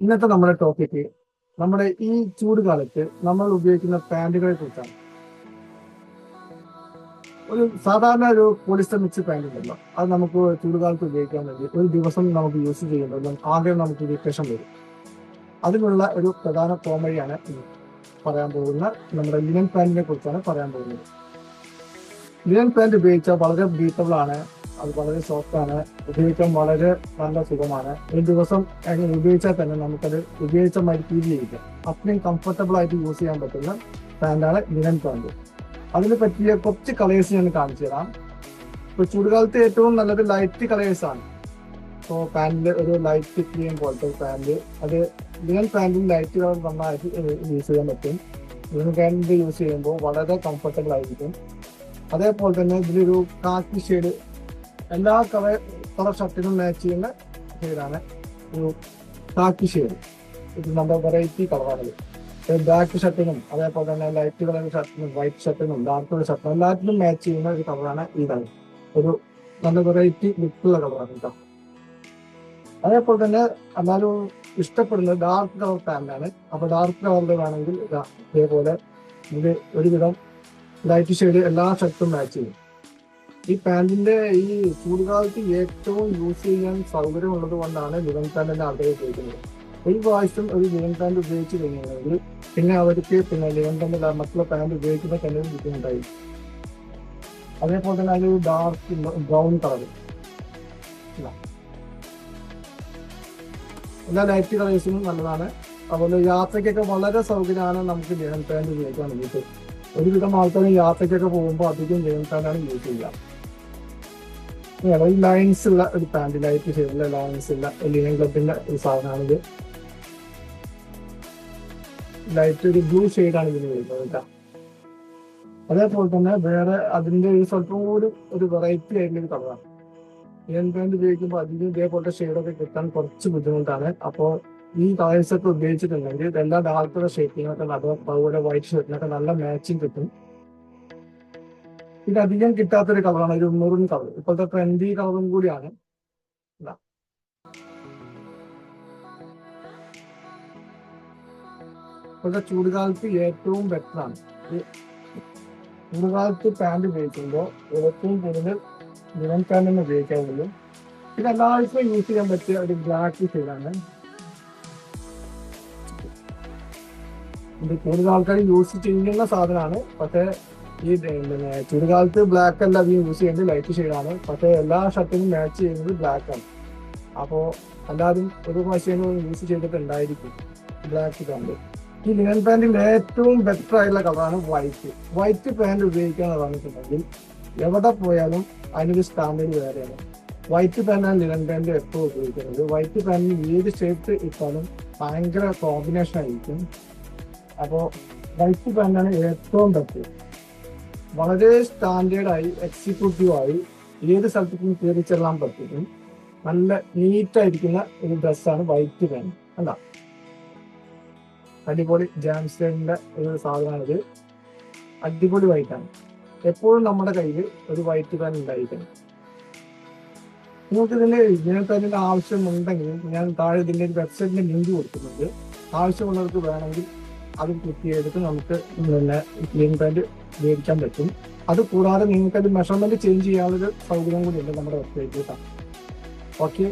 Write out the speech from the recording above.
ഇന്നത്തെ നമ്മുടെ ടോപ്പിക്ക് നമ്മുടെ ഈ ചൂട് കാലത്ത് നമ്മൾ ഉപയോഗിക്കുന്ന പാൻറ്റുകളെ കുറിച്ചാണ്. ഒരു സാധാരണ ഒരു പോളിസ്റ്റർ മിക്സ് പാൻറ് ഉണ്ടല്ലോ, അത് നമുക്ക് ചൂടുകാലത്ത് ഉപയോഗിക്കാൻ വേണ്ടി ഒരു ദിവസം നമുക്ക് യൂസ് ചെയ്യുമ്പോൾ ആകെ നമുക്ക് ഇറിറ്റേഷൻ വരും. അതിനുള്ള ഒരു പ്രധാന പോംവഴിയാണ് പറയാൻ പോകുന്ന നമ്മുടെ ലിനൻ പാൻറ്റിനെ കുറിച്ചാണ് പറയാൻ പോകുന്നത്. ലിനൻ പാൻറ് ഉപയോഗിച്ചാൽ വളരെ ബ്രീത്തബിൾ ആണ്, അത് വളരെ സോഫ്റ്റ് ആണ്, ഉപയോഗിക്കാൻ വളരെ നല്ല സുഖമാണ്. ഒരു ദിവസം ഉപയോഗിച്ചാൽ തന്നെ നമുക്കത് ഉപയോഗിച്ച മാതിരി ഫീൽ ചെയ്യിക്കാം. അത്രയും കംഫർട്ടബിൾ ആയിട്ട് യൂസ് ചെയ്യാൻ പറ്റുന്ന പാൻറ്റാണ് ലിനൻ പാൻറ്. അതിന് പറ്റിയ കുറച്ച് കളേഴ്സ് ഞാൻ കാണിച്ചു തരാം. ഇപ്പോൾ ചൂടുകാലത്ത് ഏറ്റവും നല്ലത് ലൈറ്റ് കളേഴ്സ് ആണ്. ഇപ്പോൾ പാൻറ്റിൽ ഒരു ലൈറ്റ് ക്രീം പോലത്തെ പാൻറ്, അത് ലിനൻ പാൻറ്റും ലൈറ്റ് കളർ നന്നായിട്ട് യൂസ് ചെയ്യാൻ പറ്റും. ലിനൻ പാൻറ് യൂസ് ചെയ്യുമ്പോൾ വളരെ കംഫർട്ടബിൾ ആയിരിക്കും. അതേപോലെ തന്നെ ഇതിലൊരു കാക്കി ഷെയ്ഡ്, എല്ലാ കളർ ഷർട്ടിനും മാച്ച് ചെയ്യുന്ന ഷെയ്ഡാണ് ഒരു കാക്കി ഷെയ്ഡ്. ഇത് നമ്മുടെ വെറൈറ്റി കളറാണ്. ബ്ലാക്ക് ഷർട്ടിനും അതേപോലെ തന്നെ ലൈറ്റ് കളർ ഷർട്ടിനും വൈറ്റ് ഷർട്ടിനും ഡാർക്ക് കളർ ഷർട്ടിനും എല്ലാത്തിനും മാച്ച് ചെയ്യുന്ന ഒരു കളറാണ് ഇതാണ്. ഒരു നല്ല വെറൈറ്റി ലുക്കുള്ള കളറാണ് കേട്ടോ. അതേപോലെ തന്നെ എന്നാലും ഇഷ്ടപ്പെടുന്നത് ഡാർക്ക് കളർ പാൻറ്റാണ്. അപ്പൊ ഡാർക്ക് കളറിൽ വേണമെങ്കിൽ ഇതേപോലെ ഇത് ഒരുവിധം ലൈറ്റ് ഷെയ്ഡ് എല്ലാ ഷർട്ടും മാച്ച് ചെയ്യും. ഈ പാൻറ്റിന്റെ ഈ ചൂടുകാലത്ത് ഏറ്റവും യൂസ് ചെയ്യാൻ സൗകര്യമുള്ളത് കൊണ്ടാണ് ലിനൻ പാൻറ്റിന്റെ ആൾക്കാർ ഉപയോഗിക്കുന്നത്. ഒരു പ്രാവശ്യം ഒരു ലിനൻ പാൻറ് ഉപയോഗിച്ച് കഴിഞ്ഞാൽ പിന്നെ അവർക്ക് പിന്നെ ലിനൻ പാൻറ് മറ്റുള്ള പാൻറ് ഉപയോഗിക്കുന്ന തന്നെ ബുദ്ധിമുട്ടായി. അതേപോലെ തന്നെ അതിലൊരു ഡാർക്ക് ബ്രൗൺ കളർ, എല്ലാ ലൈറ്റ് കളേഴ്സിനും നല്ലതാണ്. അതുപോലെ യാത്രയ്ക്കൊക്കെ വളരെ സൗകര്യമാണ് നമുക്ക് ലിനൻ പാൻറ് ഉപയോഗിക്കാൻ വേണ്ടിയിട്ട്. ഒരുവിധം ആൾക്കാർ യാത്രയ്ക്കൊക്കെ പോകുമ്പോൾ അധികം ലിനൻ പാൻറ്റാണ് യൂസ് ചെയ്യുക. ഈ ലൈൻസ് ഉള്ള ഒരു പാൻറ്, ലൈറ്റ് ഷെയ്ഡിലെ ലൈൻസ് ഉള്ള ലിനൻ ക്ലബിന്റെ ഒരു സാധനമാണിത്. ലൈറ്റ് ഒരു ബ്ലൂ ഷെയ്ഡാണ് ഇതിന് വരുന്നത് കേട്ടോ. അതേപോലെ തന്നെ വേറെ അതിന്റെ ഒരു സ്വല്പം കൂടി ഒരു വെറൈറ്റി ആയിട്ടുള്ള ഒരു കളറാണ്. ലിനൻ പാൻറ് ഉപയോഗിക്കുമ്പോൾ അതിന് ഇതേപോലത്തെ ഷെയ്ഡൊക്കെ കിട്ടാൻ കുറച്ച് ബുദ്ധിമുട്ടാണ്. അപ്പോൾ ഈ കളേഴ്സ് ഒക്കെ ഉപയോഗിച്ചിട്ടുണ്ടെങ്കിൽ എല്ലാ ഡാർക്ക് കളർ ഷെയ്ഡിനൊക്കെ അതുപോലെ വൈറ്റ് ഷർട്ടിനൊക്കെ നല്ല മാച്ചിങ് കിട്ടും. ഇത് അധികം കിട്ടാത്തൊരു കളറാണ് ഒരു മെറൂൺ കളർ. ഇപ്പോഴത്തെ ട്രെൻഡി കളറും കൂടിയാണ്. ഇപ്പോഴത്തെ ചൂടുകാലത്ത് ഏറ്റവും ബെറ്ററാണ്. ചൂടുകാലത്ത് പാൻറ് ഉപയോഗിക്കുമ്പോൾ ഏറ്റവും കൂടുതൽ ലിനൻ പാൻറ് ഉപയോഗിക്കാൻ കഴിയും. ഇത് എല്ലാവർക്കും യൂസ് ചെയ്യാൻ പറ്റിയ ഒരു ബ്ലാക്ക് ഷെയ്ഡാണ്. ഇത് കൂടുതൽ ആൾക്കാർ യൂസ് ചെയ്യുന്ന സാധനമാണ്. പക്ഷേ ഈ പിന്നെ ചൂടുകാലത്ത് ബ്ലാക്ക് അല്ല അധികം യൂസ് ചെയ്യുന്നത്, ലൈറ്റ് ഷെയ്ഡാണ്. പക്ഷേ എല്ലാ ഷർട്ടിനും മാച്ച് ചെയ്യുന്നത് ബ്ലാക്ക് ആണ്. അപ്പോൾ എല്ലാവരും ഒരു മെഷീൻ യൂസ് ചെയ്തിട്ടുണ്ടായിരിക്കും ബ്ലാക്ക് പാൻറ്. ഈ ലിനൻ പാൻറ്റിൽ ഏറ്റവും ബെറ്റർ ആയിട്ടുള്ള കളറാണ് വൈറ്റ്. വൈറ്റ് പാൻറ് ഉപയോഗിക്കാന്ന് പറഞ്ഞിട്ടുണ്ടെങ്കിൽ എവിടെ പോയാലും അതിനൊരു സ്റ്റാൻഡേർഡ് വേറെയാണ്. വൈറ്റ് പാൻറ്റാണ് ലിനൻ പാൻറ് എപ്പോഴും ഉപയോഗിക്കുന്നത്. വൈറ്റ് പാൻറ്റിന് ഏത് ഷേപ്പ് ഇട്ടാലും ഭയങ്കര കോമ്പിനേഷൻ ആയിരിക്കും. അപ്പോൾ വൈറ്റ് പാൻറ്റാണ് ഏറ്റവും ബെറ്റർ. വളരെ സ്റ്റാൻഡേർഡായി എക്സിക്യൂട്ടീവായി ഏത് സ്ഥലത്തേക്കും കയറി ചെല്ലാൻ പറ്റും. നല്ല നീറ്റായിരിക്കുന്ന ഒരു ഡ്രസ്സാണ് വൈറ്റ് പാൻറ്. അല്ല, അടിപൊളി ജാംസ്റ്റൈനിന്റെ ഒരു സാധനമാണിത്. അടിപൊളി വൈറ്റാണ്. എപ്പോഴും നമ്മുടെ കയ്യിൽ ഒരു വൈറ്റ് പാൻ ഉണ്ടായിരിക്കണം. നിങ്ങൾക്ക് ഇതിന്റെ ലിനൻ പാൻറിന്റെ ആവശ്യമുണ്ടെങ്കിൽ ഞാൻ താഴെ ഇതിന്റെ ഒരു വെബ്സൈറ്റിന്റെ ലിങ്ക് കൊടുക്കുന്നുണ്ട്. ആവശ്യമുള്ളവർക്ക് വേണമെങ്കിൽ അത് ക്ലിക്ക് ചെയ്തിട്ട് നമുക്ക് പിന്നെ ലിനൻ പാൻറ് മേടിക്കാൻ പറ്റും. അത് കൂടാതെ നിങ്ങൾക്ക് അത് മെഷർമെന്റ് ചേഞ്ച് ചെയ്യാനുള്ള സൗകര്യം കൂടി ഉണ്ട് നമ്മുടെ വെബ്സൈറ്റിൽ. ഓക്കെ.